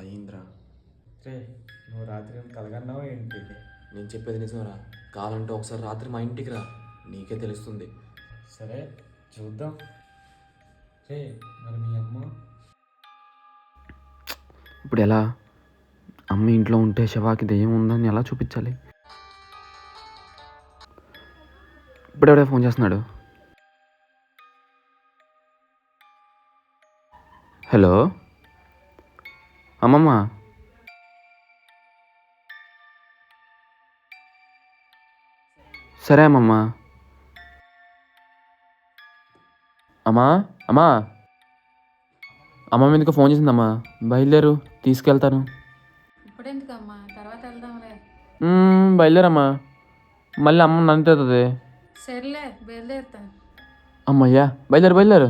అయిందిరా. రే నువ్వు రాత్రి కలగన్నావా ఏంటి? నేను చెప్పేది నిజమరా. కావాలంటే ఒకసారి రాత్రి మా ఇంటికి రా, నీకే తెలుస్తుంది. సరే చూద్దాం. రే మరి మీ అమ్మ? ఇప్పుడు ఎలా? అమ్మ ఇంట్లో ఉంటే శవాకి దెయ్యం ఉందని ఎలా చూపించాలి? ఇప్పుడెవడే ఫోన్ చేస్తున్నాడు? హలో అమ్మమ్మ. సరే అమ్మమ్మ. అమ్మా అమ్మా, అమ్మమ్మ ఎందుకు ఫోన్ చేసిందమ్మా? బయలుదేరు, తీసుకెళ్తాను. ఇప్పుడెందుకమ్మా, తర్వాత వెళ్దాంలే. బయలుదేరమ్మా, మళ్ళీ అమ్మ నన్ను తిడుతుంది. సర్లే బయలుదేరుతా. అమ్మయ్యా, బయలుదేరు బయలుదేరు.